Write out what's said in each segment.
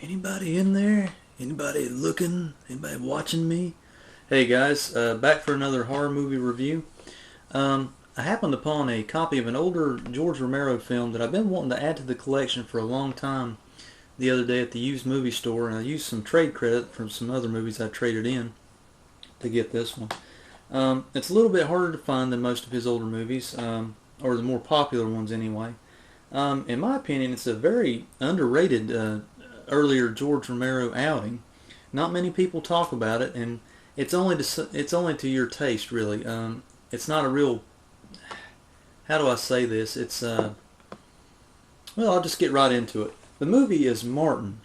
Anybody in there? Anybody looking? Anybody watching me? Hey guys, back for another horror movie review. I happened upon a copy of an older George Romero film that I've been wanting to add to the collection for a long time the other day at the used movie store, and I used some trade credit from some other movies I traded in to get this one. It's a little bit harder to find than most of his older movies, or the more popular ones anyway. In my opinion, it's a very underrated earlier George Romero outing. Not many people talk about it, and it's only to your taste, really. It's not a real, how do I say this? Well, I'll just get right into it. The movie is Martin,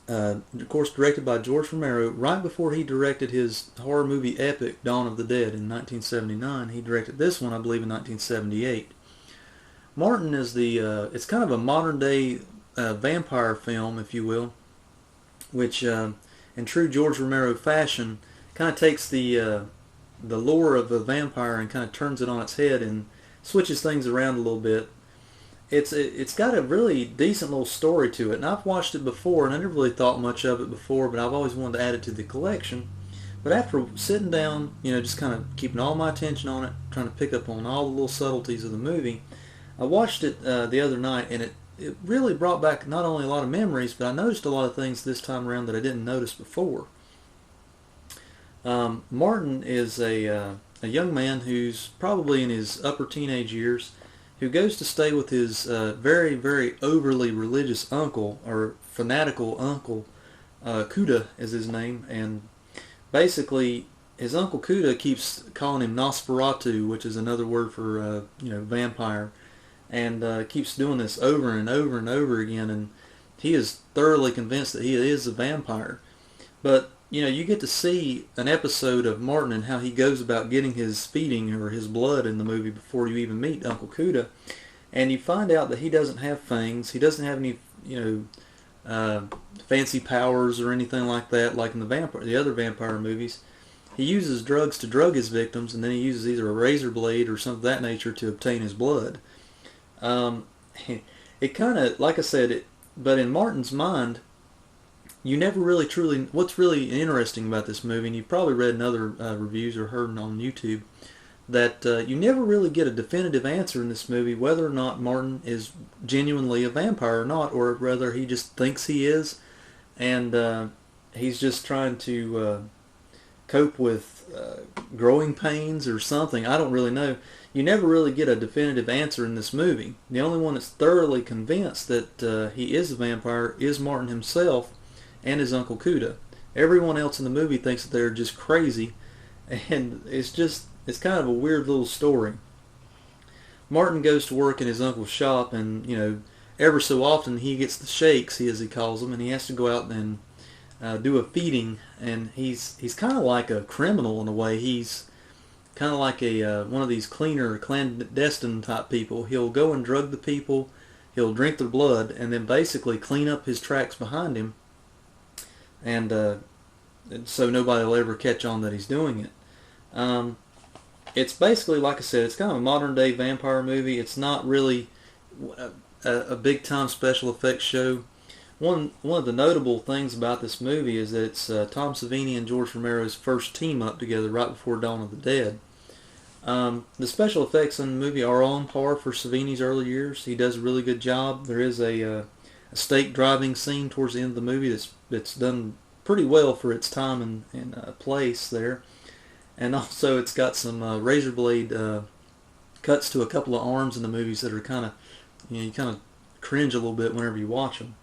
of course directed by George Romero. Right before he directed his horror movie epic Dawn of the Dead in 1979, he directed this one, I believe, in 1978. Martin is it's kind of a modern day vampire film, if you will, which in true George Romero fashion kind of takes the lore of a vampire and kind of turns it on its head and switches things around a little bit. It's got a really decent little story to it, and I've watched it before, and I never really thought much of it before, but I've always wanted to add it to the collection. But after sitting down, just kind of keeping all my attention on it, trying to pick up on all the little subtleties of the movie, I watched it the other night, and it really brought back not only a lot of memories, but I noticed a lot of things this time around that I didn't notice before. Martin is a young man who's probably in his upper teenage years, who goes to stay with his very, very overly religious uncle, or fanatical uncle. Kuda is his name, and basically his uncle Kuda keeps calling him Nosferatu, which is another word for vampire, and keeps doing this over and over and over again, and he is thoroughly convinced that he is a vampire. But you get to see an episode of Martin and how he goes about getting his feeding or his blood in the movie before you even meet Uncle Kuda, and you find out that he doesn't have fangs, he doesn't have any fancy powers or anything like that, like in the other vampire movies. He uses drugs to drug his victims, and then he uses either a razor blade or something of that nature to obtain his blood. It kind of, like I said, but in Martin's mind, you never really truly, what's really interesting about this movie, and you've probably read in other reviews or heard on YouTube, that you never really get a definitive answer in this movie whether or not Martin is genuinely a vampire or not, or whether he just thinks he is, and he's just trying to cope with growing pains or something. I don't really know. You never really get a definitive answer in this movie. The only one that's thoroughly convinced that he is a vampire is Martin himself and his Uncle Kuda. Everyone else in the movie thinks that they're just crazy, and it's kind of a weird little story. Martin goes to work in his uncle's shop, and ever so often he gets the shakes, as he calls them, and he has to go out and do a feeding, and he's kind of like a criminal in a way. He's kind of like a one of these cleaner, clandestine type people. He'll go and drug the people, he'll drink their blood, and then basically clean up his tracks behind him, and so nobody will ever catch on that he's doing it. It's basically, like I said, it's kind of a modern day vampire movie. It's not really a big time special effects show. One of the notable things about this movie is that it's Tom Savini and George Romero's first team up together right before Dawn of the Dead. The special effects in the movie are on par for Savini's early years. He does a really good job. There is a stake driving scene towards the end of the movie that's done pretty well for its time and place there. And also it's got some razor blade cuts to a couple of arms in the movies that are kind of, you kind of cringe a little bit whenever you watch them.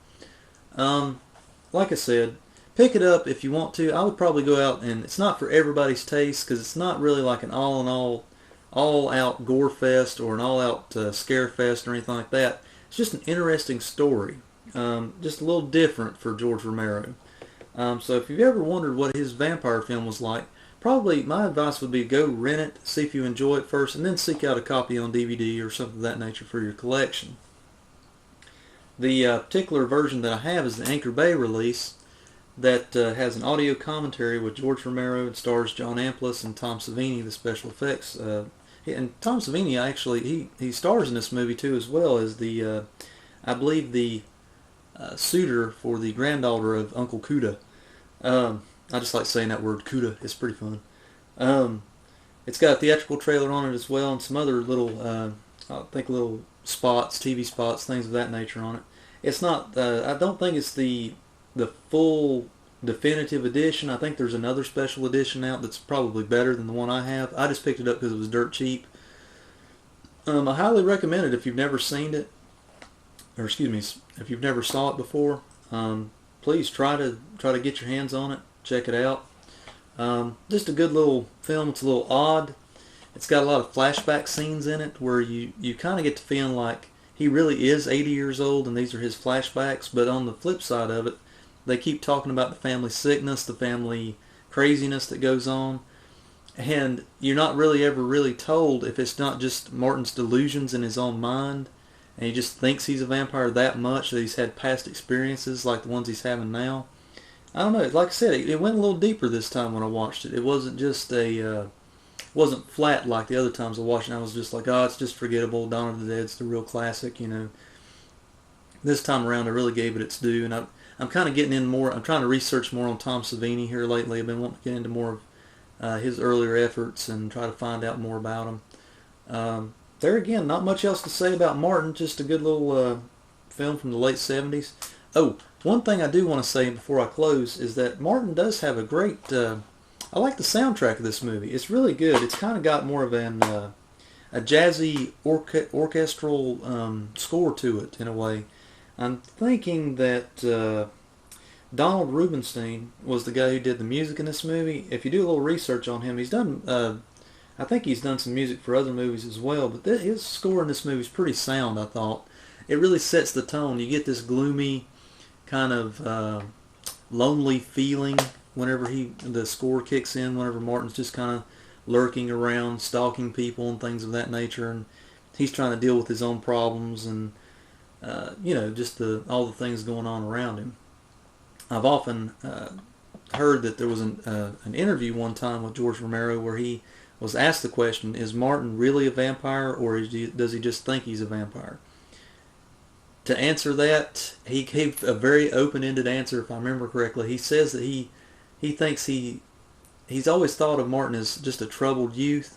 Like I said, pick it up if you want to. I would probably go out, and it's not for everybody's taste because it's not really like an all-out gore fest or an all-out scare fest or anything like that. It's just an interesting story, just a little different for George Romero. So if you've ever wondered what his vampire film was like, probably my advice would be go rent it, see if you enjoy it first, and then seek out a copy on DVD or something of that nature for your collection. The particular version that I have is the Anchor Bay release that has an audio commentary with George Romero and stars John Amplas and Tom Savini, the special effects. And Tom Savini, actually, he stars in this movie too, as well as I believe the suitor for the granddaughter of Uncle Cuda. I just like saying that word, Cuda. It's pretty fun. It's got a theatrical trailer on it as well, and some other little, I think little spots, TV spots, things of that nature on it. It's not, I don't think it's the full definitive edition. I think there's another special edition out that's probably better than the one I have. I just picked it up because it was dirt cheap. I highly recommend it if you've never seen it, or excuse me, if you've never saw it before. Please try to get your hands on it. Check it out. Just a good little film. It's a little odd. It's got a lot of flashback scenes in it where you kind of get to feeling like he really is 80 years old and these are his flashbacks. But on the flip side of it, they keep talking about the family sickness, the family craziness that goes on. And you're not really ever really told if it's not just Martin's delusions in his own mind and he just thinks he's a vampire that much that he's had past experiences like the ones he's having now. I don't know. Like I said, it went a little deeper this time when I watched it. It wasn't just wasn't flat like the other times I watched it. I was just like, oh, it's just forgettable. Dawn of the Dead's the real classic, you know. This time around, I really gave it its due, and I'm kind of getting in more. I'm trying to research more on Tom Savini here lately. I've been wanting to get into more of his earlier efforts and try to find out more about him. There again, not much else to say about Martin. Just a good little film from the late 70s. Oh, one thing I do want to say before I close is that Martin does have a great... I like the soundtrack of this movie. It's really good. It's kind of got more of a jazzy orchestral score to it in a way. I'm thinking that Donald Rubinstein was the guy who did the music in this movie. If you do a little research on him, he's done... I think he's done some music for other movies as well, but his score in this movie is pretty sound, I thought. It really sets the tone. You get this gloomy, kind of lonely feeling whenever the score kicks in, whenever Martin's just kind of lurking around, stalking people and things of that nature, and he's trying to deal with his own problems and, you know, just all the things going on around him. I've often heard that there was an interview one time with George Romero where he was asked the question, is Martin really a vampire or does he just think he's a vampire? To answer that, he gave a very open-ended answer, if I remember correctly. He says that he thinks he's always thought of Martin as just a troubled youth,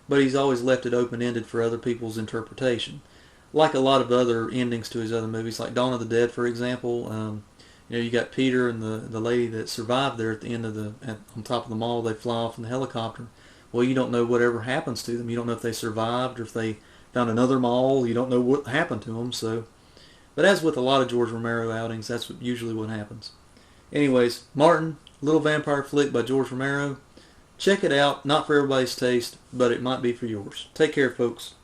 but he's always left it open-ended for other people's interpretation. Like a lot of other endings to his other movies, like Dawn of the Dead, for example. You know, you got Peter and the lady that survived there at the end of on top of the mall. They fly off in the helicopter. Well, you don't know whatever happens to them. You don't know if they survived or if they found another mall. You don't know what happened to them. So, but as with a lot of George Romero outings, that's usually what happens. Anyways, Martin, Little Vampire Flick by George Romero. Check it out. Not for everybody's taste, but it might be for yours. Take care, folks.